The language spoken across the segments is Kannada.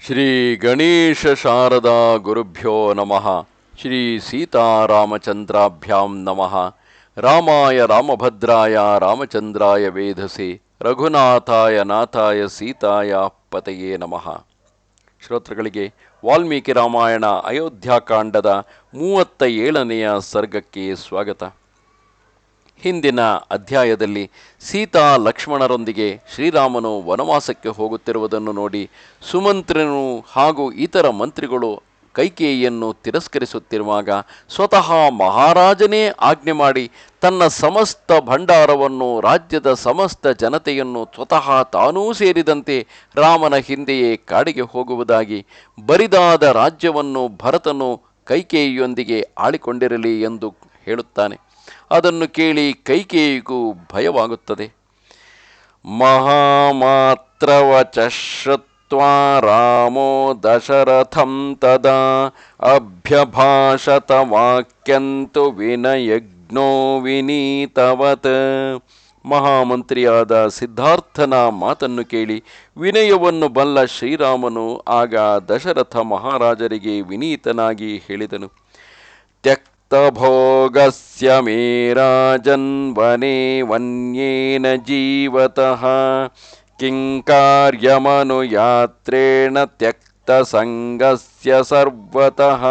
ಶ್ರೀ ಗಣೇಶ ಶಾರದಾ ಗುರುಭ್ಯೋ ನಮಃ. ಶ್ರೀ ಸೀತಾರಾಮಚಂದ್ರಾಭ್ಯಾಂ ನಮಃ. ರಾಮಾಯ ರಾಮಭದ್ರಾಯ ರಾಮಚಂದ್ರಾಯ ವೇಧಸೆ ರಘುನಾಥಾಯ ನಾಥಾಯ ಸೀತಾಯ ಪತಯೇ ನಮಃ. ಶ್ರೋತೃಗಳಿಗೆ ವಾಲ್ಮೀಕಿ ರಾಮಾಯಣ ಅಯೋಧ್ಯಾಕಾಂಡದ 37ನೆಯ ಸರ್ಗಕ್ಕೆ ಸ್ವಾಗತ. ಹಿಂದಿನ ಅಧ್ಯಾಯದಲ್ಲಿ ಸೀತಾ ಲಕ್ಷ್ಮಣರೊಂದಿಗೆ ಶ್ರೀರಾಮನು ವನವಾಸಕ್ಕೆ ಹೋಗುತ್ತಿರುವುದನ್ನು ನೋಡಿ ಸುಮಂತ್ರನು ಹಾಗೂ ಇತರ ಮಂತ್ರಿಗಳು ಕೈಕೇಯಿಯನ್ನು ತಿರಸ್ಕರಿಸುತ್ತಿರುವಾಗ ಸ್ವತಃ ಮಹಾರಾಜನೇ ಆಜ್ಞೆ ಮಾಡಿ ತನ್ನ ಸಮಸ್ತ ಭಂಡಾರವನ್ನು, ರಾಜ್ಯದ ಸಮಸ್ತ ಜನತೆಯನ್ನು, ಸ್ವತಃ ತಾನೂ ಸೇರಿದಂತೆ ರಾಮನ ಹಿಂದೆಯೇ ಕಾಡಿಗೆ ಹೋಗುವುದಾಗಿ, ಬರಿದಾದ ರಾಜ್ಯವನ್ನು ಭರತನು ಕೈಕೇಯಿಯೊಂದಿಗೆ ಆಳಿಕೊಂಡಿರಲಿ ಎಂದು ಹೇಳುತ್ತಾನೆ. ಅದನ್ನು ಕೇಳಿ ಕೈಕೇಯಿಗೂ ಭಯವಾಗುತ್ತದೆ. ಮಹಾಮಾತ್ರವಚ ಶ್ರುತ್ವಾ ರಾಮೋ ದಶರಥಂ ತದಾ ಅಭ್ಯಭಾಷತ ವಾಕ್ಯಂತು ವಿನಯಜ್ಞೋ ವಿನೀತವತ್. ಮಹಾಮಂತ್ರಿಯಾದ ಸಿದ್ಧಾರ್ಥನ ಮಾತನ್ನು ಕೇಳಿ ವಿನಯವನ್ನು ಬಲ್ಲ ಶ್ರೀರಾಮನು ಆಗ ದಶರಥ ಮಹಾರಾಜರಿಗೆ ವಿನೀತನಾಗಿ ಹೇಳಿದನು. ಭೋಗಸ್ಯ ಮೇ ರಾಜನ್ ವನೇ ವನ್ಯೇನ ಜೀವತಃ ಕಿಂಕಾರ್ಯಮನುಯಾತ್ರೇಣ ತ್ಯಕ್ತ ಸಂಗಸ್ಯ ಸರ್ವತಃ.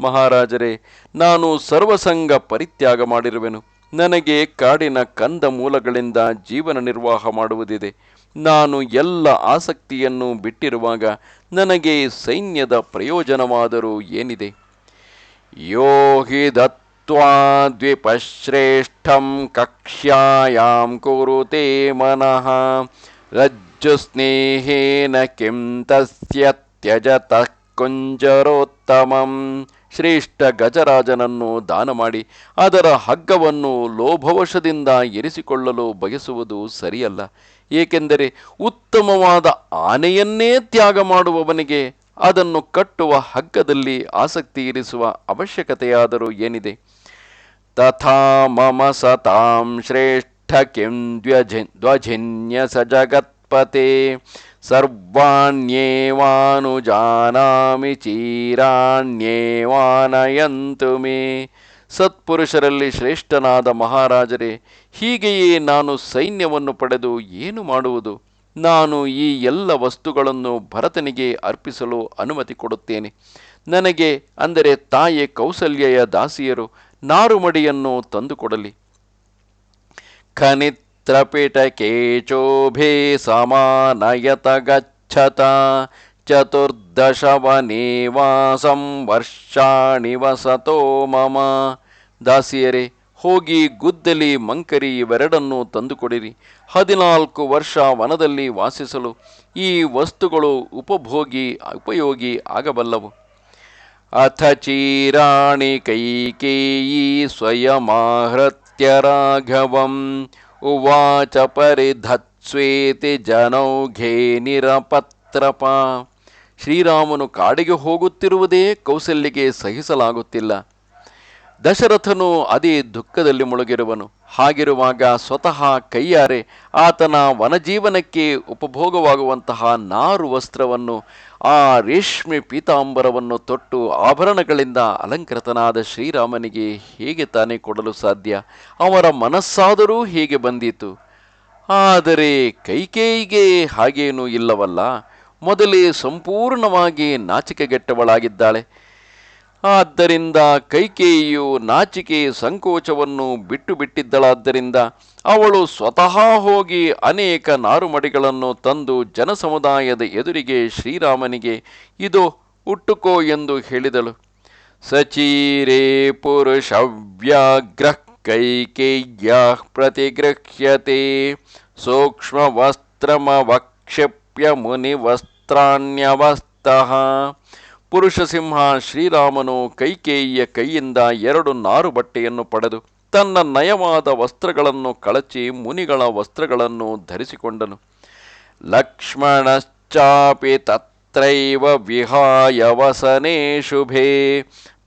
ಮಹಾರಾಜರೇ, ನಾನು ಸರ್ವಸಂಗ ಪರಿತ್ಯಾಗ ಮಾಡಿರುವೆನು. ನನಗೆ ಕಾಡಿನ ಕಂದ ಮೂಲಗಳಿಂದ ಜೀವನ ನಿರ್ವಾಹ ಮಾಡುವುದಿದೆ. ನಾನು ಎಲ್ಲ ಆಸಕ್ತಿಯನ್ನು ಬಿಟ್ಟಿರುವಾಗ ನನಗೆ ಸೈನ್ಯದ ಪ್ರಯೋಜನವಾದರೂ ಏನಿದೆ? ಯೋ ಹಿ ದತ್ವಾ ದ್ವಿಪಶ್ರೇಷ್ಠಂ ಕಕ್ಷ್ಯಾಯಾಂ ಕುರುತೆ ಮನಃ ರಜ್ಜು ಸ್ನೇಹೇನ ಕಿಂ ತಸ್ಯ ತ್ಯಜತಃ ಕುಂಜರೋತ್ತಮಂ. ಶ್ರೇಷ್ಠ ಗಜರಾಜನನ್ನು ದಾನ ಮಾಡಿ ಅದರ ಹಗ್ಗವನ್ನು ಲೋಭವಶದಿಂದ ಇರಿಸಿಕೊಳ್ಳಲು ಬಯಸುವುದು ಸರಿಯಲ್ಲ. ಏಕೆಂದರೆ ಉತ್ತಮವಾದ ಆನೆಯನ್ನೇ ತ್ಯಾಗ ಮಾಡುವವನಿಗೆ ಅದನ್ನು ಕಟ್ಟುವ ಹಗ್ಗದಲ್ಲಿ ಆಸಕ್ತಿ ಇರಿಸುವ ಅವಶ್ಯಕತೆಯಾದರೂ ಏನಿದೆ? ತಥಾ ಮಮ ಸತಾಂ ಶ್ರೇಷ್ಠ ಕಿಂ ದ್ವಜಿನ್ಯ ಸ ಜಗತ್ಪತೆ ಸರ್ವಾಣ್ಯೇವಾನುಜಾನಾಮಿ ಚೀರಾಣ್ಯೇವಾನಯಂತು ಮೇ. ಸತ್ಪುರುಷರಲ್ಲಿ ಶ್ರೇಷ್ಠನಾದ ಮಹಾರಾಜರೇ, ಹೀಗೆಯೇ ನಾನು ಸೈನ್ಯವನ್ನು ಪಡೆದು ಏನು ಮಾಡುವುದು? ನಾನು ಈ ಎಲ್ಲ ವಸ್ತುಗಳನ್ನು ಭರತನಿಗೆ ಅರ್ಪಿಸಲು ಅನುಮತಿ ಕೊಡುತ್ತೇನೆ. ನನಗೆ, ಅಂದರೆ ತಾಯಿ ಕೌಸಲ್ಯೆಯ ದಾಸಿಯರು, ನಾರುಮಡಿಯನ್ನು ತಂದುಕೊಡಲಿ. ಖನಿತ್ರಪಿಟಕೇಚೋಭೇ ಸಮಾನಯತ ಗಚ್ಚತ ಚತುರ್ದಶ ವನೇವಾಸಂ ವರ್ಷಾಣಿ ವಸತೋ ಮಮ. ದಾಸಿಯರೇ, ಹೋಗಿ ಗುದ್ದಲಿ, ಮಂಕರಿ ಇವೆರಡನ್ನೂ ತಂದುಕೊಡಿರಿ. 14 ವರ್ಷ ವನದಲ್ಲಿ ವಾಸಿಸಲು ಈ ವಸ್ತುಗಳು ಉಪಯೋಗಿ ಆಗಬಲ್ಲವು. ಅಥ ಚೀರಾಣಿ ಕೈಕೇಯೀ ಸ್ವಯಮಾಹೃತ್ಯ ರಾಘವಂ ಉವಾಚ ಪರಿಧತ್ಸ್ವೇತಿ ಜನೌಘೇ ನಿರಪತ್ರಪ. ಶ್ರೀರಾಮನು ಕಾಡಿಗೆ ಹೋಗುತ್ತಿರುವುದೇ ಕೌಸಲ್ಯಗೆ ಸಹಿಸಲಾಗುತ್ತಿಲ್ಲ. ದಶರಥನು ಅದೇ ದುಃಖದಲ್ಲಿ ಮುಳುಗಿರುವನು. ಹಾಗಿರುವಾಗ ಸ್ವತಃ ಕೈಯಾರೆ ಆತನ ವನಜೀವನಕ್ಕೆ ಉಪಭೋಗವಾಗುವಂತಹ ನಾರು ವಸ್ತ್ರವನ್ನು, ಆ ರೇಷ್ಮೆ ಪೀತಾಂಬರವನ್ನು ತೊಟ್ಟು ಆಭರಣಗಳಿಂದ ಅಲಂಕೃತನಾದ ಶ್ರೀರಾಮನಿಗೆ ಹೇಗೆ ತಾನೇ ಕೊಡಲು ಸಾಧ್ಯ? ಅವರ ಮನಸ್ಸಾದರೂ ಹೇಗೆ ಬಂದೀತು? ಆದರೆ ಕೈಕೇಯಿಗೆ ಹಾಗೇನೂ ಇಲ್ಲವಲ್ಲ. ಮೊದಲೇ ಸಂಪೂರ್ಣವಾಗಿ ನಾಚಿಕೆಗೆಟ್ಟವಳಾಗಿದ್ದಾಳೆ. ಆದ್ದರಿಂದ ಕೈಕೇಯಿಯು ನಾಚಿಕೆ ಸಂಕೋಚವನ್ನು ಬಿಟ್ಟಿದ್ದಳಾದ್ದರಿಂದ ಅವಳು ಸ್ವತಃ ಹೋಗಿ ಅನೇಕ ನಾರುಮಡಿಗಳನ್ನು ತಂದು ಜನಸಮುದಾಯದ ಎದುರಿಗೆ ಶ್ರೀರಾಮನಿಗೆ ಇದು ಉಟ್ಟುಕೋ ಎಂದು ಹೇಳಿದಳು. ಸಚೀರೇ ಪುರುಷವ್ಯಾಘ್ರ ಕೈಕೇಯ್ಯ ಪ್ರತಿಗೃಹ್ಯತೆ ಸೂಕ್ಷ್ಮ ವಸ್ತ್ರಮವಕ್ಷಿಪ್ಯ ಮುನಿವಸ್ತ್ರಾಣ್ಯವಸ್ತಃ. ಪುರುಷಸಿಂಹ ಶ್ರೀರಾಮನು ಕೈಕೇಯಿಯ ಕೈಯಿಂದ 2 ನಾರು ಬಟ್ಟೆಯನ್ನು ಪಡೆದು ತನ್ನ ನಯವಾದ ವಸ್ತ್ರಗಳನ್ನು ಕಳಚಿ ಮುನಿಗಳ ವಸ್ತ್ರಗಳನ್ನು ಧರಿಸಿಕೊಂಡನು. ಲಕ್ಷ್ಮಣಶ್ಚಾಪಿ ತತ್ರೈವ ವಿಹಾಯ ವಸನೆ ಶುಭೆ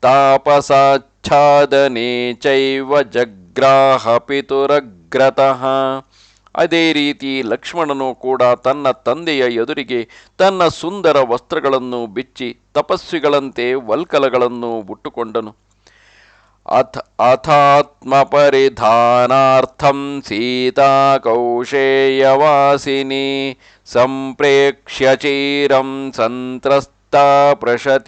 ತಾಪಸಾಚ್ಛಾದನೆ ಚೈವ ಜಗ್ರಾಹ ಪಿತುರಗ್ರತಃ. ಅದೇ ರೀತಿ ಲಕ್ಷ್ಮಣನು ಕೂಡ ತನ್ನ ತಂದೆಯ ಎದುರಿಗೆ ತನ್ನ ಸುಂದರ ವಸ್ತ್ರಗಳನ್ನು ಬಿಚ್ಚಿ ತಪಸ್ವಿಗಳಂತೆ ವಲ್ಕಲಗಳನ್ನು ಉಟ್ಟುಕೊಂಡನು. ಅಥಾತ್ಮ ಪರಿಧಾನಾರ್ಥಂ ಸೀತಾ ಕೌಶೇಯವಾಸಿನಿ ಸಂಪ್ರೇಕ್ಷ್ಯ ಚೀರಂ ಸಂತ್ರಸ್ತ ಪ್ರಶತೀವಾಗುರಾಮಿವ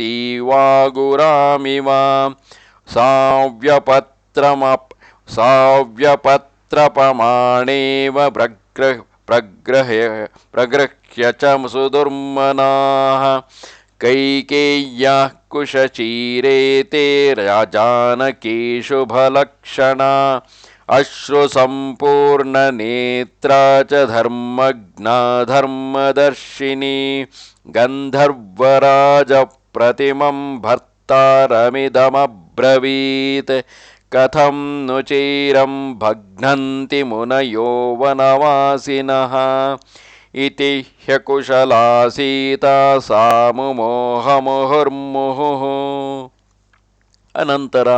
ಸಾವ್ಯಪತ್ರಪಮಾಣೇವ ಪ್ರಗೃಹ್ಯ ಚ ಸುದುರ್ಮನಾಃ ಕೈಕೇಯ್ಯಃ ಕುಶಚೀರೇತೆ ರಾಜಾನಕೀ ಶುಭಲಕ್ಷಣ ಅಶ್ರುಸಂಪೂರ್ಣ ನೇತ್ರ ಚ ಧರ್ಮಜ್ಞಾ ಧರ್ಮದರ್ಶಿನಿ ಗಂಧರ್ವರಾಜ ಪ್ರತಿಮಂ ಭರ್ತಾರಮಿದಮಬ್ರವೀತ್ ಕಥಂ ನು ಚೈರಂ ಭಗ್ನಂತಿ ಮುನಯೋ ವನವಾಸಿನಃ ಇತಿ ಹ್ಯಕುಶಲಾ ಸೀತಾ ಸಾ ಮುಮೋಹಮುಹುರ್ಮುಹುಃ. ಅನಂತರ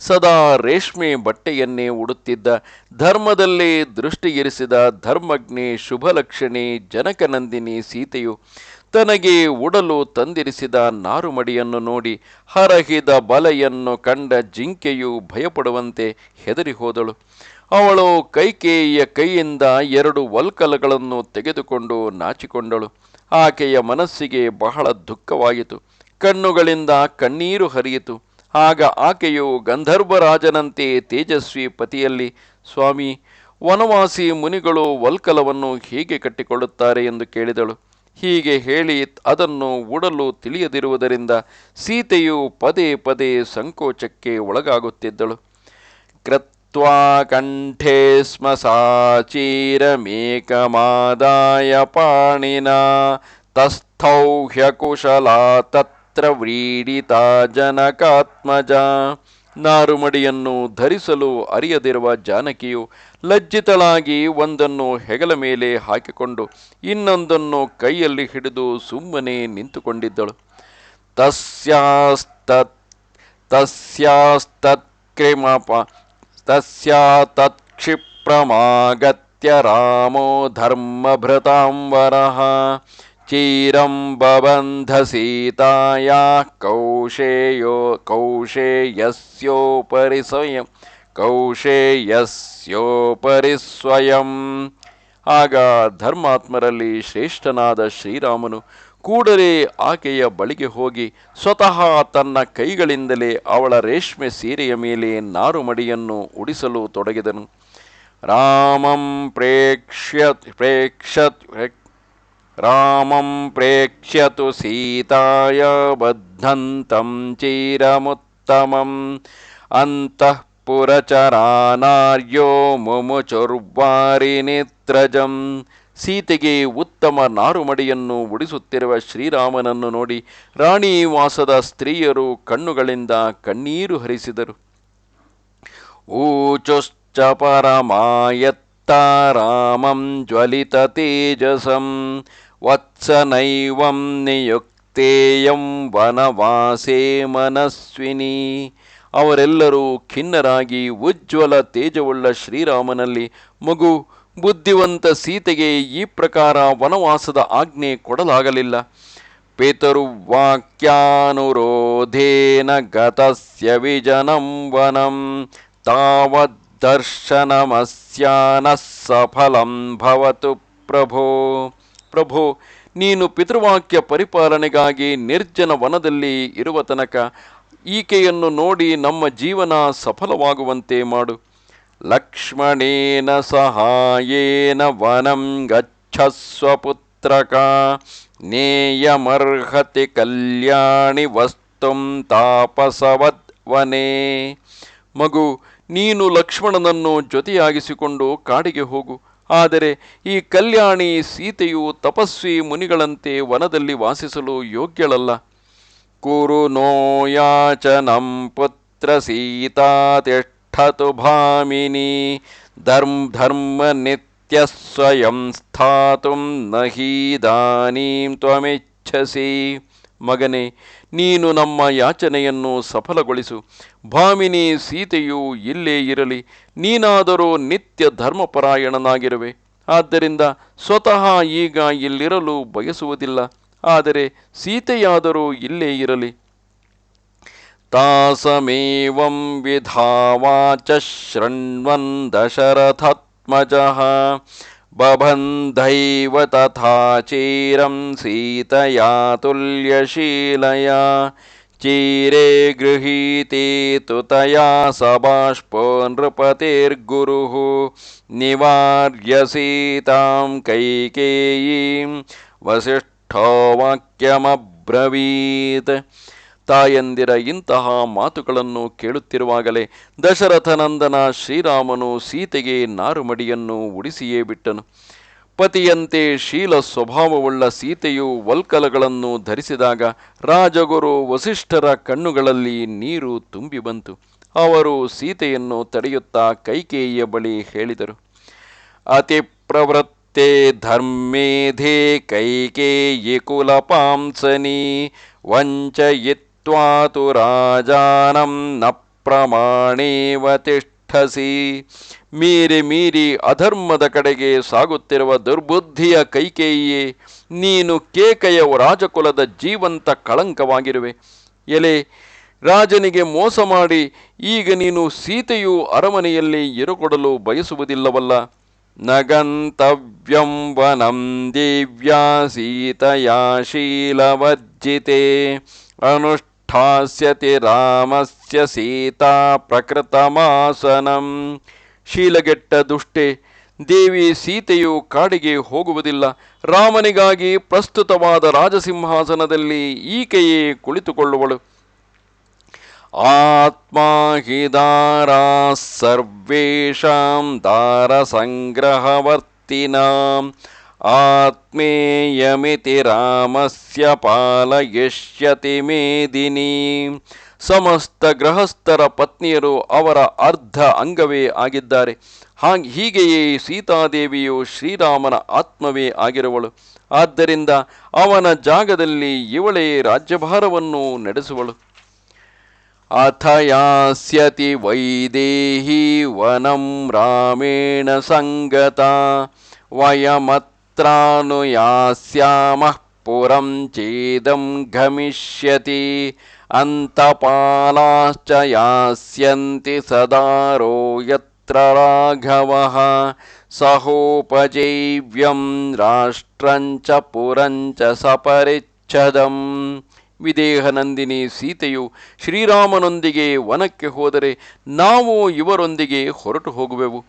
ಸದಾ ರೇಷ್ಮೆ ಬಟ್ಟೆಯನ್ನೇ ಉಡುತ್ತಿದ್ದ, ಧರ್ಮದಲ್ಲೇ ದೃಷ್ಟಿಗಿರಿಸಿದ ಧರ್ಮಜ್ಞೆ ಶುಭಲಕ್ಷಣೆ ಜನಕನಂದಿನಿ ಸೀತೆಯು ತನಗೆ ಉಡಲು ತಂದಿರಿಸಿದ ನಾರುಮಡಿಯನ್ನು ನೋಡಿ ಹರಹಿದ ಬಲೆಯನ್ನು ಕಂಡ ಜಿಂಕೆಯು ಭಯಪಡುವಂತೆ ಹೆದರಿ ಹೋದಳು. ಅವಳು ಕೈಕೇಯಿಯ ಕೈಯಿಂದ 2 ವಲ್ಕಲಗಳನ್ನು ತೆಗೆದುಕೊಂಡು ನಾಚಿಕೊಂಡಳು. ಆಕೆಯ ಮನಸ್ಸಿಗೆ ಬಹಳ ದುಃಖವಾಯಿತು, ಕಣ್ಣುಗಳಿಂದ ಕಣ್ಣೀರು ಹರಿಯಿತು. ಆಗ ಆಕೆಯು ಗಂಧರ್ವರಾಜನಂತೆ ತೇಜಸ್ವಿ ಪತಿಯಲ್ಲಿ, ಸ್ವಾಮಿ, ವನವಾಸಿ ಮುನಿಗಳು ವಲ್ಕಲವನ್ನು ಹೇಗೆ ಕಟ್ಟಿಕೊಳ್ಳುತ್ತಾರೆ ಎಂದು ಕೇಳಿದಳು. ಹೀಗೆ ಹೇಳಿ ಅದನ್ನು ಉಡಲು ತಿಳಿಯದಿರುವುದರಿಂದ ಸೀತೆಯು ಪದೇ ಪದೇ ಸಂಕೋಚಕ್ಕೆ ಒಳಗಾಗುತ್ತಿದ್ದಳು. ಕೃತ್ವಾ ಕಂಠೇ ಸ್ಮ ಸಾಚೀರಮೇಕಮಾದಾಯ ಪಾಣಿನಾ ತಸ್ಥೌ ಹ್ಯಕುಶಲಾ ತತ್ರ ವ್ರೀಡಿತಾ ಜನಕಾತ್ಮಜ. ನಾರುಮಡಿಯನ್ನು ಧರಿಸಲು ಅರಿಯದಿರುವ ಜಾನಕಿಯು ಲಜ್ಜಿತಳಾಗಿ ಒಂದನ್ನು ಹೆಗಲ ಮೇಲೆ ಹಾಕಿಕೊಂಡು ಇನ್ನೊಂದನ್ನು ಕೈಯಲ್ಲಿ ಹಿಡಿದು ಸುಮ್ಮನೆ ನಿಂತುಕೊಂಡಿದ್ದಳು. ತತ್ಕ್ಷಿಪ್ರಮಾಗತ್ಯ ರಾಮೋ ಧರ್ಮಭೃತಾಂವರಃ ಚೀರಂ ಬಬಂಧ ಸೀತಾಯಾಃ ಕೌಶೇಯಸ್ಯೋಪರಿ ಸ್ವಯಂ. ಆಗ ಧರ್ಮಾತ್ಮರಲ್ಲಿ ಶ್ರೇಷ್ಠನಾದ ಶ್ರೀರಾಮನು ಕೂಡಲೇ ಆಕೆಯ ಬಳಿಗೆ ಹೋಗಿ ಸ್ವತಃ ತನ್ನ ಕೈಗಳಿಂದಲೇ ಅವಳ ರೇಷ್ಮೆ ಸೀರೆಯ ಮೇಲೆ ನಾರುಮಡಿಯನ್ನು ಉಡಿಸಲು ತೊಡಗಿದನು. ರಾಮಂ ಪ್ರೇಕ್ಷ್ಯತು ಸೀತಾಯ ಬದ್ಧಂತಂ ಚೀರಮುತ್ತಮಂ ಅಂತಃಪುರಚರಾನಾರ್ಯೋ ಮುಮುಚುರ್ವಾರಿನಿತ್ರಜಂ. ಸೀತೆಗೆ ಉತ್ತಮ ನಾರುಮಡಿಯನ್ನು ಉಡಿಸುತ್ತಿರುವ ಶ್ರೀರಾಮನನ್ನು ನೋಡಿ ರಾಣಿವಾಸದ ಸ್ತ್ರೀಯರು ಕಣ್ಣುಗಳಿಂದ ಕಣ್ಣೀರು ಹರಿಸಿದರು. ಊಚುಶ್ಚ ಪರಮಾಯತ್ತ ರಾಮಂ ಜ್ವಲಿತ ತೇಜಸಂ ವತ್ಸನೈವಂ ನಿಯುಕ್ತೇಯಂ ವನವಾಸೇ ಮನಸ್ವಿನಿ. ಅವರೆಲ್ಲರೂ ಖಿನ್ನರಾಗಿ ಉಜ್ವಲ ತೇಜವುಳ್ಳ ಶ್ರೀರಾಮನಲ್ಲಿ, ಮಗು, ಬುದ್ಧಿವಂತ ಸೀತೆಗೆ ಈ ಪ್ರಕಾರ ವನವಾಸದ ಆಜ್ಞೆ ಕೊಡಲಾಗಲಿಲ್ಲ. ಪಿತುರ್ವಾಕ್ಯಾನುರೋಧೇನ ಗತಸ್ಯ ವಿಜನಂ ವನಂ ತಾವದ್ದರ್ಶನಮಸ್ಯಾನಃ ಸಫಲಂ ಭವತು ಪ್ರಭೋ. ಪ್ರಭೋ, ನೀನು ಪಿತೃವಾಕ್ಯ ಪರಿಪಾಲನೆಗಾಗಿ ನಿರ್ಜನ ವನದಲ್ಲಿ ಇರುವ ತನಕ ಈಕೆಯನ್ನು ನೋಡಿ ನಮ್ಮ ಜೀವನ ಸಫಲವಾಗುವಂತೆ ಮಾಡು. ಲಕ್ಷ್ಮಣೇನ ಸಹಾಯೇನ ವನಂ ಗಚ್ಚಸ್ವ ಪುತ್ರಕ ನೇಯಮರ್ಹತಿ ಕಲ್ಯಾಣಿ ವಸ್ತುಂ ತಾಪಸವದ್ವನೇ. ಮಗು, ನೀನು ಲಕ್ಷ್ಮಣನನ್ನು ಜೊತೆಯಾಗಿಸಿಕೊಂಡು ಕಾಡಿಗೆ ಹೋಗು. ಆದರೆ ಈ ಕಲ್ಯಾಣಿ ಸೀತೆಯು ತಪಸ್ವಿ ಮುನಿಗಳಂತೆ ವನದಲ್ಲಿ ವಾಸಿಸಲು ಯೋಗ್ಯಳಲ್ಲ. ಕುರು ನೋ ಯಾಚನಂ ಪುತ್ರ ಸೀತಾ ತಿಷ್ಠತು ಭಾಮಿನಿ ಧರ್ಮ ನಿತ್ಯ ಸ್ವಯಂ ಸ್ಥಾತುಂ ನಹೀದಾನೀಂ ತ್ವಮಿಚ್ಛಸಿ. ಮಗನೇ, ನೀನು ನಮ್ಮ ಯಾಚನೆಯನ್ನು ಸಫಲಗೊಳಿಸು. ಭಾಮಿನಿ ಸೀತೆಯು ಇಲ್ಲೇ ಇರಲಿ. ನೀನಾದರೂ ನಿತ್ಯ ಧರ್ಮಪರಾಯಣನಾಗಿರುವೆ. ಆದ್ದರಿಂದ ಸ್ವತಃ ಈಗ ಇಲ್ಲಿರಲು ಬಯಸುವುದಿಲ್ಲ. ಆದರೆ ಸೀತೆಯಾದರೂ ಇಲ್ಲೇ ಇರಲಿ. ತಾಸಮೇವಂ ವಿಧಾವಾಚ ಶೃಣ್ವನ್ ದಶರಥಾತ್ಮಜಃ ಬಬಂಧೈವ ತಥಾ ಚೀರಂ ಸೀತಯಾ ತುಲ್ಯಶೀಲಯಾ ಚೀರೆ ಗೃಹೀತೆ ತು ತಯಾ ಸಬಾಷ್ಪೋ ನೃಪತಿರ್ಗುರುಃ ನಿವಾರ್ಯ ಸೀತಾಂ ಕೈಕೇಯೀಂ ವಸಿಷ್ಠೋ ವಾಕ್ಯಮಬ್ರವೀತ್. ತಾಯಂದಿರ ಇಂತಹ ಮಾತುಗಳನ್ನು ಕೇಳುತ್ತಿರುವಾಗಲೇ ದಶರಥನಂದನ ಶ್ರೀರಾಮನು ಸೀತೆಗೆ ನಾರುಮಡಿಯನ್ನು ಉಡಿಸಿಯೇ ಬಿಟ್ಟನು. ಪತಿಯಂತೆ ಶೀಲ ಸ್ವಭಾವವುಳ್ಳ ಸೀತೆಯು ವಲ್ಕಲಗಳನ್ನು ಧರಿಸಿದಾಗ ರಾಜಗುರು ವಸಿಷ್ಠರ ಕಣ್ಣುಗಳಲ್ಲಿ ನೀರು ತುಂಬಿ ಬಂತು. ಅವರು ಸೀತೆಯನ್ನು ತಡೆಯುತ್ತಾ ಕೈಕೇಯಿಯ ಬಳಿ ಹೇಳಿದರು. ಅತಿ ಪ್ರವೃತ್ತೆ ಧರ್ಮೇಧೇ ಕೈಕೇಯಿ ಕುಲಪಾಂಸನಿ ವಂಚಯಿತ್ವಾತು ರಾಜಾನಂ ನ ಪ್ರಮಾಣೇವ ತಿಷ್ಠಸಿ. ಮೀರಿ ಅಧರ್ಮದ ಕಡೆಗೆ ಸಾಗುತ್ತಿರುವ ದುರ್ಬುದ್ಧಿಯ ಕೈಕೇಯಿಯೇ, ನೀನು ಕೇಕೆಯ ರಾಜಕುಲದ ಜೀವಂತ ಕಳಂಕವಾಗಿರುವೆ. ಎಲೆ ರಾಜನಿಗೆ ಮೋಸ ಮಾಡಿ ಈಗ ನೀನು ಸೀತೆಯು ಅರಮನೆಯಲ್ಲಿ ಇರುಕೊಡಲು ಬಯಸುವುದಿಲ್ಲವಲ್ಲ. ನಗಂತವ್ಯಂ ವನಂ ದಿವ್ಯಾ ಸೀತಯಾ ಶೀಲವರ್ಜಿತೆ ಅನುಷ್ಠಾಸ್ಯತಿ ರಾಮಸ್ಯ ಸೀತಾ ಪ್ರಕೃತಮಾಸನಂ. ಶೀಲಗೆಟ್ಟ ದುಷ್ಟೆ, ದೇವಿ ಸೀತೆಯು ಕಾಡಿಗೆ ಹೋಗುವುದಿಲ್ಲ. ರಾಮನಿಗಾಗಿ ಪ್ರಸ್ತುತವಾದ ರಾಜಸಿಂಹಾಸನದಲ್ಲಿ ಈಕೆಯೇ ಕುಳಿತುಕೊಳ್ಳುವಳು. ಆತ್ಮಾ ಹಿ ದಾರಾ ಸರ್ವೇಷಾಂ ದಾರ ಸಂಗ್ರಹವರ್ತಿನಾಂ ಆತ್ಮೇಯಮಿತಿ ರಾಮಸ್ಯ ಪಾಲಯಿಷ್ಯತಿ ಮೇದಿನಿ. ಸಮಸ್ತ ಗೃಹಸ್ಥರ ಪತ್ನಿಯರು ಅವರ ಅರ್ಧ ಅಂಗವೇ ಆಗಿದ್ದಾರೆ. ಹೀಗೆಯೇ ಸೀತಾದೇವಿಯು ಶ್ರೀರಾಮನ ಆತ್ಮವೇ ಆಗಿರುವಳು. ಆದ್ದರಿಂದ ಅವನ ಜಾಗದಲ್ಲಿ ಇವಳೇ ರಾಜ್ಯಭಾರವನ್ನು ನಡೆಸುವಳು. ಅಥ ಯಾಸ್ಯತಿ ವೈದೇಹಿ ವನಂ ರಾಮೇಣ ಸಂಗತಾ ವಯಮತ್ರಾನುಯಾಸ್ಯಾಮಃ ಪುರಂ ಚೇದಂ ಗಮಿಷ್ಯತಿ ಅಂತಪಾಲಾಶ್ಚ ಯಾಸ್ಯಂತಿ ಸದಾರೋ ಯತ್ರ ರಾಘವಃ ಸಹೋಪಜೈವ್ಯಂ ರಾಷ್ಟ್ರಂಚ ಪುರಂಚ ಸಪರಿಚ್ಛದಂ. ವಿದೇಹನಂದಿನಿ ಸೀತೆಯು ಶ್ರೀರಾಮನೊಂದಿಗೆ ವನಕ್ಕೆ ಹೋದರೆ ನಾವು ಇವರೊಂದಿಗೆ ಹೊರಟು ಹೋಗುವೆವು.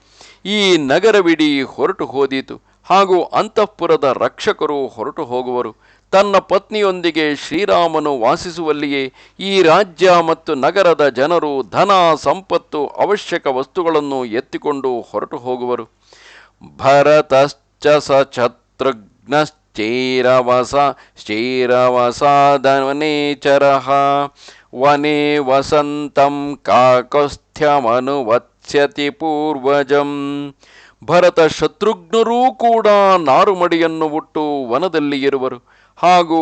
ಈ ನಗರವಿಡೀ ಹೊರಟು ಹೋದೀತು, ಹಾಗೂ ಅಂತಃಪುರದ ರಕ್ಷಕರು ಹೊರಟು ಹೋಗುವರು. ತನ್ನ ಪತ್ನಿಯೊಂದಿಗೆ ಶ್ರೀರಾಮನು ವಾಸಿಸುವಲ್ಲಿಯೇ ಈ ರಾಜ್ಯ ಮತ್ತು ನಗರದ ಜನರು ಧನ ಸಂಪತ್ತು ಅವಶ್ಯಕ ವಸ್ತುಗಳನ್ನು ಎತ್ತಿಕೊಂಡು ಹೊರಟು ಹೋಗುವರು. ಭರತಶ್ಚ ಸಚತ್ರಘ್ನಶ್ಚೈರವಸಾದನೇಚರಃ ವನೇ ವಸಂತಂ ಕಾಕಸ್ಥ್ಯಮನುವತ್ಸ್ಯತಿ ಪೂರ್ವಜಂ. ಭರತ ಶತ್ರುಘ್ನರೂ ಕೂಡ ನಾರುಮಡಿಯನ್ನು ಉಟ್ಟು ವನದಲ್ಲಿ ಇರುವರು, ಹಾಗೂ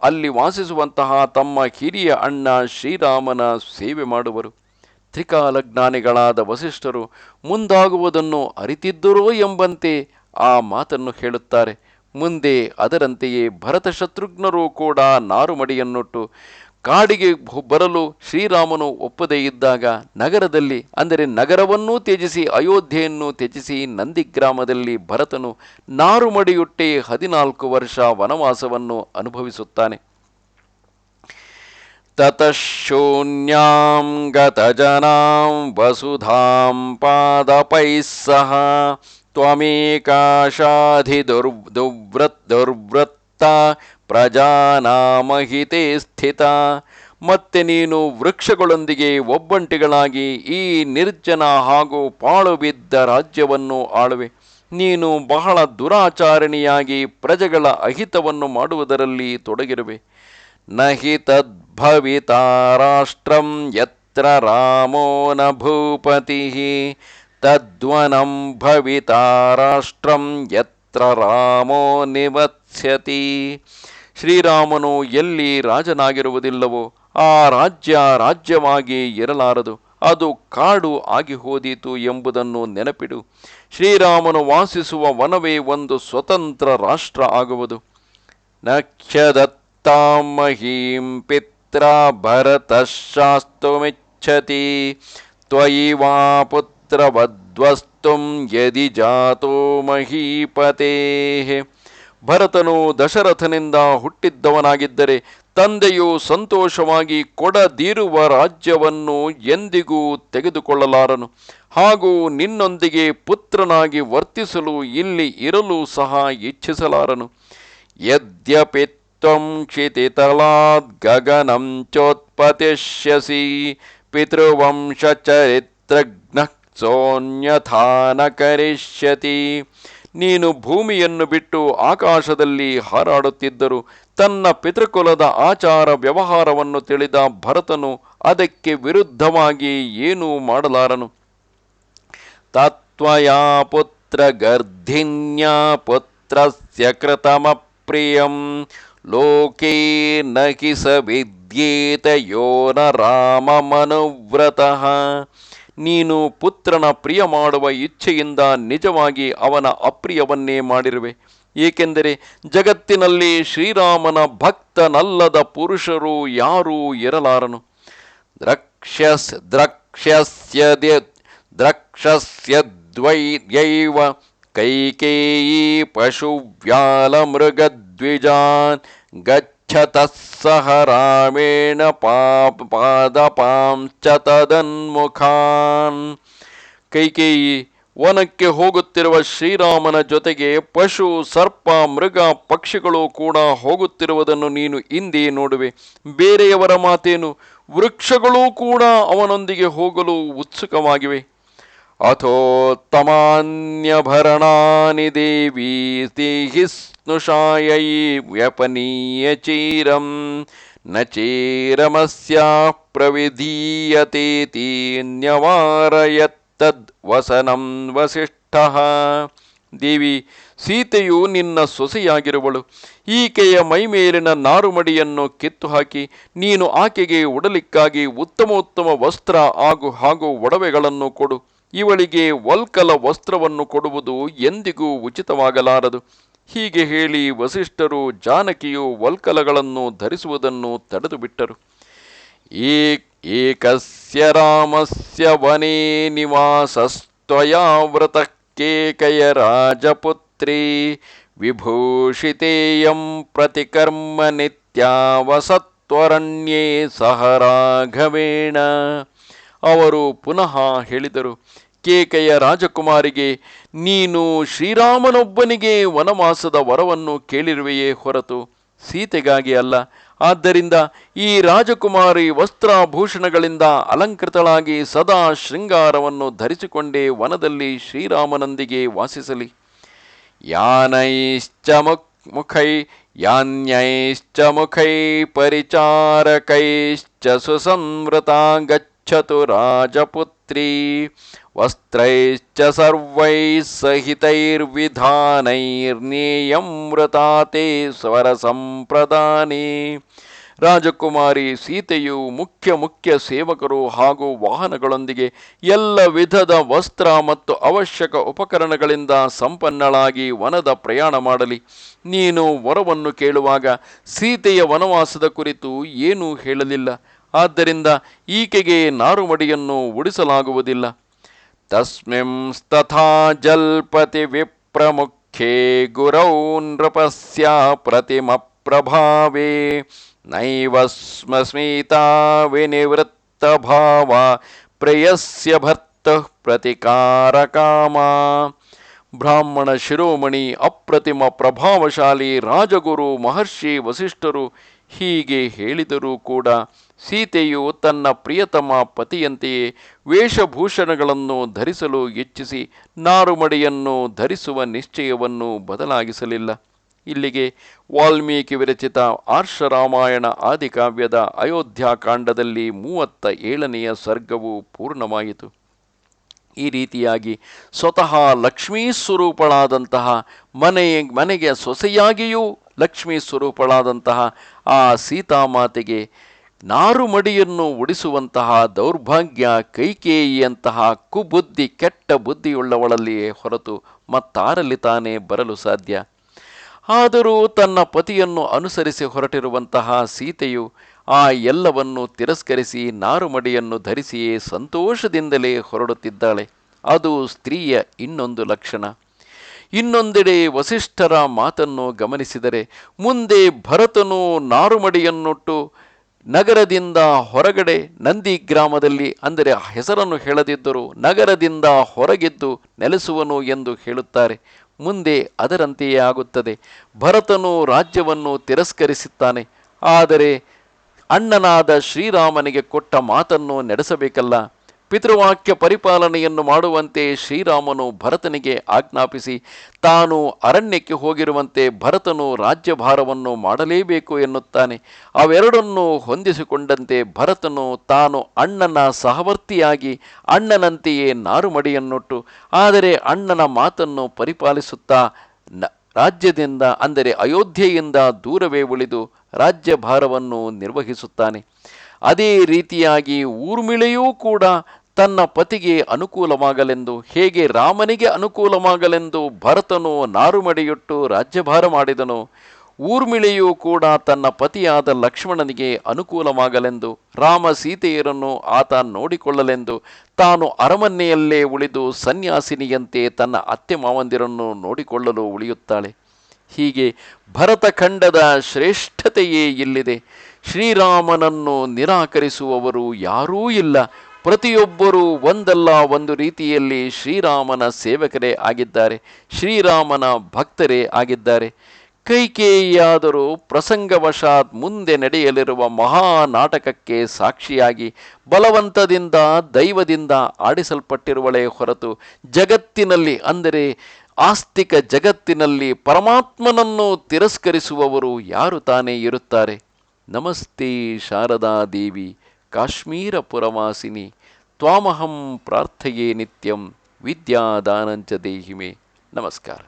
ಅಲ್ಲಿ ವಾಸಿಸುವಂತಹ ತಮ್ಮ ಹಿರಿಯ ಅಣ್ಣ ಶ್ರೀರಾಮನ ಸೇವೆ ಮಾಡುವರು. ತ್ರಿಕಾಲಜ್ಞಾನಿಗಳಾದ ವಸಿಷ್ಠರು ಮುಂದಾಗುವುದನ್ನು ಅರಿತಿದ್ದರೋ ಎಂಬಂತೆ ಆ ಮಾತನ್ನು ಹೇಳುತ್ತಾರೆ. ಮುಂದೆ ಅದರಂತೆಯೇ ಭರತ ಶತ್ರುಘ್ನರು ಕೂಡ ನಾರುಮಡಿಯನ್ನುಟ್ಟು ಕಾಡಿಗೆ ಬರಲು ಶ್ರೀರಾಮನು ಒಪ್ಪದೇ ಇದ್ದಾಗ ನಗರದಲ್ಲಿ, ಅಂದರೆ ನಗರವನ್ನೂ ತ್ಯಜಿಸಿ ಅಯೋಧ್ಯೆಯನ್ನು ತ್ಯಜಿಸಿ ನಂದಿಗ್ರಾಮದಲ್ಲಿ ಭರತನು ನಾರುಮಡಿಯುಟ್ಟೆ 14 ವರ್ಷ ವನವಾಸವನ್ನು ಅನುಭವಿಸುತ್ತಾನೆ. ತತಃ ಶೂನ್ಯಾಂ ಗತಜನಾಂ ವಸುಧಾಂ ಪಾದಪೈಃ ಸಹ ತ್ವಮೇಕಾಶಾಧಿ ದುರ್ವೃತ್ತ ಪ್ರಜಾನಾಮಹಿತೆ ಸ್ಥಿತ. ಮತ್ತೆ ನೀನು ವೃಕ್ಷಗಳೊಂದಿಗೆ ಒಬ್ಬಂಟಿಗಳಾಗಿ ಈ ನಿರ್ಜನ ಹಾಗೂ ಪಾಳು ಬಿದ್ದ ರಾಜ್ಯವನ್ನು ಆಳುವೆ. ನೀನು ಬಹಳ ದುರಾಚಾರಣಿಯಾಗಿ ಪ್ರಜೆಗಳ ಅಹಿತವನ್ನು ಮಾಡುವುದರಲ್ಲಿ ತೊಡಗಿರುವೆ. ನಹಿ ತದ್ಭವಿತಾ ರಾಷ್ಟ್ರಂ ಯತ್ರ ರಾಮೋ ನ ಭೂಪತಿಃ ತದ್ವನಂ ಭವಿತಾ ರಾಷ್ಟ್ರಂ ಯತ್ರ ರಾಮೋ ನಿವತ್ಸ್ಯತಿ. ಶ್ರೀರಾಮನು ಎಲ್ಲಿ ರಾಜನಾಗಿರುವುದಿಲ್ಲವೋ ಆ ರಾಜ್ಯವಾಗಿ ಇರಲಾರದು. ಅದು ಕಾಡು ಆಗಿ ಹೋದೀತು ಎಂಬುದನ್ನು ನೆನಪಿಡು. ಶ್ರೀರಾಮನು ವಾಸಿಸುವ ವನವೇ ಒಂದು ಸ್ವತಂತ್ರ ರಾಷ್ಟ್ರ ಆಗುವುದು. ನಕ್ಷದತ್ತಾಂ ಮಹೀಂ ಪಿತ್ರ ಭರತಃ ತ್ವಯಿ ವಾ ಪುತ್ರವದ್ವಸ್ತುಂ ಯದಿ ಜಾತೋ ಮಹೀಪತೇ. ಭರತನು ದಶರಥನಿಂದ ಹುಟ್ಟಿದ್ದವನಾಗಿದ್ದರೆ ತಂದೆಯು ಸಂತೋಷವಾಗಿ ಕೊಡದಿರುವ ರಾಜ್ಯವನ್ನು ಎಂದಿಗೂ ತೆಗೆದುಕೊಳ್ಳಲಾರನು. ಹಾಗೂ ನಿನ್ನೊಂದಿಗೆ ಪುತ್ರನಾಗಿ ವರ್ತಿಸಲು ಇಲ್ಲಿ ಇರಲು ಸಹ ಇಚ್ಛಿಸಲಾರನು. ಯದ್ಯಪಿ ತ್ವಂ ಕ್ಷಿತಿತಲಾದ್ ಗಗನಂ ಚೋತ್ಪತಿಷ್ಯಸಿ ಪಿತೃವಂಶ ಚರಿತ್ರಜ್ಞಃ ಸೋನ್ಯಥಾ ನ ಕರಿಷ್ಯತಿ. ನೀನು ಭೂಮಿಯನ್ನು ಬಿಟ್ಟು ಆಕಾಶದಲ್ಲಿ ಹಾರಾಡುತ್ತಿದ್ದರು ತನ್ನ ಪಿತೃಕುಲದ ಆಚಾರ ವ್ಯವಹಾರವನ್ನು ತಿಳಿದ ಭರತನು ಅದಕ್ಕೆ ವಿರುದ್ಧವಾಗಿ ಏನೂ ಮಾಡಲಾರನು. ತತ್ವಯಾ ಪುತ್ರ ಗರ್ಧಿನ್ಯಾ ಪುತ್ರಸ್ಯ ಕೃತಮಪ್ರಿಯಂ ಲೋಕೇ ನಕಿ ಸ ವಿದ್ಯೇತ ಯೋ ನ ರಾಮಮನುವ್ರತಃ. ನೀನು ಪುತ್ರನ ಪ್ರಿಯ ಮಾಡುವ ಇಚ್ಛೆಯಿಂದ ನಿಜವಾಗಿ ಅವನ ಅಪ್ರಿಯವನ್ನೇ ಮಾಡಿರುವೆ. ಏಕೆಂದರೆ ಜಗತ್ತಿನಲ್ಲಿ ಶ್ರೀರಾಮನ ಭಕ್ತನಲ್ಲದ ಪುರುಷರು ಯಾರೂ ಇರಲಾರನು. ದ್ರಕ್ಷಸ್ಯದ್ವೈಯೈವ ಕೈಕೇಯೀ ಪಶುವ್ಯಾಲ ಮೃಗದ್ವಿಜಾನ್ ಗಚ್ಚತಃ ಸಹ ರಾಮೇಣ ಪಾದಪಾಂಶ್ಚ ತದನ್ಮುಖಾನ್. ಕೈಕೇಯಿ ವನಕ್ಕೆ ಹೋಗುತ್ತಿರುವ ಶ್ರೀರಾಮನ ಜೊತೆಗೆ ಪಶು, ಸರ್ಪ, ಮೃಗ, ಪಕ್ಷಿಗಳು ಕೂಡ ಹೋಗುತ್ತಿರುವುದನ್ನು ನೀನು ಇಂದೇ ನೋಡುವೆ. ಬೇರೆಯವರ ಮಾತೇನು, ವೃಕ್ಷಗಳೂ ಕೂಡ ಅವನೊಂದಿಗೆ ಹೋಗಲು ಉತ್ಸುಕವಾಗಿವೆ. ಅಥೋತ್ತಮಾನ್ಯಭರಣಾನಿ ದೇವಿ ಸ್ನುಷಾಯೈ ವ್ಯಪನೀಯ ಚೀರಂ ನ ಚೀರಮಸ್ಯಾ ಪ್ರವಿಧೀಯತೇತಿ ನ್ಯವಾರಯತ್ತದ್ ವಸನಂ ವಸಿಷ್ಠಃ. ದೇವಿ, ಸೀತೆಯು ನಿನ್ನ ಸೊಸೆಯಾಗಿರುವಳು. ಈಕೆಯ ಮೈಮೇಲಿನ ನಾರುಮಡಿಯನ್ನು ಕಿತ್ತು ಹಾಕಿ ನೀನು ಆಕೆಗೆ ಉಡಲಿಕ್ಕಾಗಿ ಉತ್ತಮೋತ್ತಮ ವಸ್ತ್ರ ಹಾಗೂ ಒಡವೆಗಳನ್ನು ಕೊಡು. ಇವಳಿಗೆ ವಲ್ಕಲ ವಸ್ತ್ರವನ್ನು ಕೊಡುವುದು ಎಂದಿಗೂ ಉಚಿತವಾಗಲಾರದು. ಹೀಗೆ ಹೇಳಿ ವಸಿಷ್ಠರು ಜಾನಕಿಯು ವಲ್ಕಲಗಳನ್ನು ಧರಿಸುವುದನ್ನು ತಡೆದು ಬಿಟ್ಟರು. ಏಕಸ್ಯ ರಾಮಸ್ಯ ವನೇ ನಿವಾಸಸ್ತ್ವಯಾ ವೃತಃ ಕೇಕಯ ರಾಜಪುತ್ರಿ ವಿಭೂಷಿತೇಯಂ ಪ್ರತಿಕರ್ಮ ನಿತ್ಯಾವಸತ್ವರಣ್ಯೇ ಸಹ ರಾಘವೇಣ. ಅವರು ಪುನಃ ಹೇಳಿದರು, ಕೇಕೆಯ ರಾಜಕುಮಾರಿಗೆ, ನೀನು ಶ್ರೀರಾಮನೊಬ್ಬನಿಗೆ ವನವಾಸದ ವರವನ್ನು ಕೇಳಿರುವೆಯೇ ಹೊರತು ಸೀತೆಗಾಗಿ ಅಲ್ಲ. ಆದ್ದರಿಂದ ಈ ರಾಜಕುಮಾರಿ ವಸ್ತ್ರಾಭೂಷಣಗಳಿಂದ ಅಲಂಕೃತಳಾಗಿ ಸದಾ ಶೃಂಗಾರವನ್ನು ಧರಿಸಿಕೊಂಡೇ ವನದಲ್ಲಿ ಶ್ರೀರಾಮನೊಂದಿಗೆ ವಾಸಿಸಲಿ. ಯಾನ್ಯೈಶ್ಚ ಮುಖೈ ಪರಿಚಾರಕೈಶ್ಚ ಸುಸಂವೃತಾ ಗಚ್ಚತು ರಾಜಪುತ್ರಿ ವಸ್ತ್ರೈಶ್ಚ ಸರ್ವೈಃ ಸಹಿತೈರ್ವಿಧಾನೈರ್ನೇಯಂ ವೃತಾ ತೇ ಸ್ವರ ಸಂಪ್ರದಾನೇ. ರಾಜಕುಮಾರಿ ಸೀತೆಯು ಮುಖ್ಯ ಸೇವಕರು ಹಾಗೂ ವಾಹನಗಳೊಂದಿಗೆ ಎಲ್ಲ ವಿಧದ ವಸ್ತ್ರ ಮತ್ತು ಅವಶ್ಯಕ ಉಪಕರಣಗಳಿಂದ ಸಂಪನ್ನಳಾಗಿ ವನದ ಪ್ರಯಾಣ ಮಾಡಲಿ. ನೀನು ವರವನ್ನು ಕೇಳುವಾಗ ಸೀತೆಯ ವನವಾಸದ ಕುರಿತು ಏನೂ ಹೇಳಲಿಲ್ಲ. ಆದ್ದರಿಂದ ಈಕೆಗೆ ನಾರುಮಡಿಯನ್ನು ಉಡಿಸಲಾಗುವುದಿಲ್ಲ. ತಸ್ಮಿಂಸ್ತಥಾ ಜಲ್ಪತಿ ವಿಪ್ರಮುಖ್ಯೇ ಗುರೌ ನೃಪಸ್ಯ ಪ್ರತಿಮ ಪ್ರಭಾವೇ ನೈವ ಸ್ಮಸ್ಮಿತಾ ವಿನಿವೃತ್ತ ಭಾವ ಪ್ರೇಯಸ್ಯ ಭರ್ತಃ ಪ್ರತಿಕಾರಕಾಮ. ಬ್ರಾಹ್ಮಣ ಶಿರೋಮಣಿ, ಅಪ್ರತಿಮ ಪ್ರಭಾವಶಾಲಿ ರಾಜಗುರು ಮಹರ್ಷಿ ವಸಿಷ್ಠರು ಹೀಗೆ ಹೇಳಿದರೂ ಕೂಡ ಸೀತೆಯು ತನ್ನ ಪ್ರಿಯತಮ ಪತಿಯಂತೆಯೇ ವೇಷಭೂಷಣಗಳನ್ನು ಧರಿಸಲು ಇಚ್ಛಿಸಿ ನಾರುಮಡಿಯನ್ನು ಧರಿಸುವ ನಿಶ್ಚಯವನ್ನು ಬದಲಾಗಿಸಲಿಲ್ಲ. ಇಲ್ಲಿಗೆ ವಾಲ್ಮೀಕಿ ವಿರಚಿತ ಆರ್ಷರಾಮಾಯಣ ಆದಿಕಾವ್ಯದ ಅಯೋಧ್ಯಾಕಾಂಡದಲ್ಲಿ 37ನೆಯ ಸರ್ಗವು ಪೂರ್ಣವಾಯಿತು. ಈ ರೀತಿಯಾಗಿ ಸ್ವತಃ ಲಕ್ಷ್ಮೀ ಸ್ವರೂಪಳಾದಂತಹ ಮನೆಗೆ ಸೊಸೆಯಾಗಿಯೂ ಲಕ್ಷ್ಮೀ ಸ್ವರೂಪಳಾದಂತಹ ಆ ಸೀತಾಮಾತೆಗೆ ನಾರುಮಡಿಯನ್ನು ಉಡಿಸುವಂತಹ ದೌರ್ಭಾಗ್ಯ ಕೈಕೇಯಿಯಂತಹ ಕುಬುದ್ಧಿ ಕೆಟ್ಟ ಬುದ್ಧಿಯುಳ್ಳವಳಲ್ಲಿಯೇ ಹೊರತು ಮತ್ತಾರಲ್ಲಿ ತಾನೇ ಬರಲು ಸಾಧ್ಯ. ಆದರೂ ತನ್ನ ಪತಿಯನ್ನು ಅನುಸರಿಸಿ ಹೊರಟಿರುವಂತಹ ಸೀತೆಯು ಆ ಎಲ್ಲವನ್ನು ತಿರಸ್ಕರಿಸಿ ನಾರುಮಡಿಯನ್ನು ಧರಿಸಿಯೇ ಸಂತೋಷದಿಂದಲೇ ಹೊರಡುತ್ತಿದ್ದಾಳೆ. ಅದು ಸ್ತ್ರೀಯ ಇನ್ನೊಂದು ಲಕ್ಷಣ. ಇನ್ನೊಂದೆಡೆ ವಸಿಷ್ಠರ ಮಾತನ್ನು ಗಮನಿಸಿದರೆ ಮುಂದೆ ಭರತನು ನಾರುಮಡಿಯನ್ನುಟ್ಟು ನಗರದಿಂದ ಹೊರಗಡೆ ನಂದಿ ಗ್ರಾಮದಲ್ಲಿ, ಅಂದರೆ ಹೆಸರನ್ನು ಹೇಳದಿದ್ದರೂ ನಗರದಿಂದ ಹೊರಗಿದ್ದು ನೆಲೆಸುವನು ಎಂದು ಹೇಳುತ್ತಾರೆ. ಮುಂದೆ ಅದರಂತೆಯೇ ಆಗುತ್ತದೆ. ಭರತನು ರಾಜ್ಯವನ್ನು ತಿರಸ್ಕರಿಸುತ್ತಾನೆ. ಆದರೆ ಅಣ್ಣನಾದ ಶ್ರೀರಾಮನಿಗೆ ಕೊಟ್ಟ ಮಾತನ್ನು ನಡೆಸಬೇಕಲ್ಲ. ಪಿತೃವಾಕ್ಯ ಪರಿಪಾಲನೆಯನ್ನು ಮಾಡುವಂತೆ ಶ್ರೀರಾಮನು ಭರತನಿಗೆ ಆಜ್ಞಾಪಿಸಿ ತಾನು ಅರಣ್ಯಕ್ಕೆ ಹೋಗಿರುವಂತೆ ಭರತನು ರಾಜ್ಯಭಾರವನ್ನು ಮಾಡಲೇಬೇಕು ಎನ್ನುತ್ತಾನೆ. ಅವೆರಡನ್ನೂ ಹೊಂದಿಸಿಕೊಂಡಂತೆ ಭರತನು ತಾನು ಅಣ್ಣನ ಸಹವರ್ತಿಯಾಗಿ ಅಣ್ಣನಂತೆಯೇ ನಾರುಮಡಿಯನ್ನುಟ್ಟು, ಆದರೆ ಅಣ್ಣನ ಮಾತನ್ನು ಪರಿಪಾಲಿಸುತ್ತಾ ರಾಜ್ಯದಿಂದ, ಅಂದರೆ ಅಯೋಧ್ಯೆಯಿಂದ ದೂರವೇ ಉಳಿದು ರಾಜ್ಯಭಾರವನ್ನು ನಿರ್ವಹಿಸುತ್ತಾನೆ. ಅದೇ ರೀತಿಯಾಗಿ ಊರ್ಮಿಳೆಯೂ ಕೂಡ ತನ್ನ ಪತಿಗೆ ಅನುಕೂಲವಾಗಲೆಂದು, ಹೇಗೆ ರಾಮನಿಗೆ ಅನುಕೂಲವಾಗಲೆಂದು ಭರತನು ನಾರುಮಡಿಯುಟ್ಟು ರಾಜ್ಯಭಾರ ಮಾಡಿದನು, ಊರ್ಮಿಳೆಯೂ ಕೂಡ ತನ್ನ ಪತಿಯಾದ ಲಕ್ಷ್ಮಣನಿಗೆ ಅನುಕೂಲವಾಗಲೆಂದು, ರಾಮ ಸೀತೆಯರನ್ನು ಆತ ನೋಡಿಕೊಳ್ಳಲೆಂದು ತಾನು ಅರಮನೆಯಲ್ಲೇ ಉಳಿದು ಸನ್ಯಾಸಿನಿಯಂತೆ ತನ್ನ ಅತ್ತೆ ಮಾವಂದಿರನ್ನು ನೋಡಿಕೊಳ್ಳಲು ಉಳಿಯುತ್ತಾಳೆ. ಹೀಗೆ ಭರತಖಂಡದ ಶ್ರೇಷ್ಠತೆಯೇ ಇಲ್ಲಿದೆ. ಶ್ರೀರಾಮನನ್ನು ನಿರಾಕರಿಸುವವರು ಯಾರೂ ಇಲ್ಲ. ಪ್ರತಿಯೊಬ್ಬರೂ ಒಂದಲ್ಲ ಒಂದು ರೀತಿಯಲ್ಲಿ ಶ್ರೀರಾಮನ ಸೇವಕರೇ ಆಗಿದ್ದಾರೆ, ಶ್ರೀರಾಮನ ಭಕ್ತರೇ ಆಗಿದ್ದಾರೆ. ಕೈಕೇಯಿಯಾದರೂ ಪ್ರಸಂಗವಶಾತ್ ಮುಂದೆ ನಡೆಯಲಿರುವ ಮಹಾನಾಟಕಕ್ಕೆ ಸಾಕ್ಷಿಯಾಗಿ ಬಲವಂತದಿಂದ ದೈವದಿಂದ ಆಡಿಸಲ್ಪಟ್ಟಿರುವಳೇ ಹೊರತು ಜಗತ್ತಿನಲ್ಲಿ, ಅಂದರೆ ಆಸ್ತಿಕ ಜಗತ್ತಿನಲ್ಲಿ ಪರಮಾತ್ಮನನ್ನು ತಿರಸ್ಕರಿಸುವವರು ಯಾರು ತಾನೇ ಇರುತ್ತಾರೆ? ನಮಸ್ತೆ ಶಾರದಾದೇವಿ ಕಾಶ್ಮೀರ ಪುರವಾಸಿನಿ ತ್ವಾಮಹಂ ಪ್ರಾರ್ಥಯೇ ನಿತ್ಯಂ ವಿದ್ಯಾದಾನಂಚ ದೇಹಿಮೆ. ನಮಸ್ಕಾರ.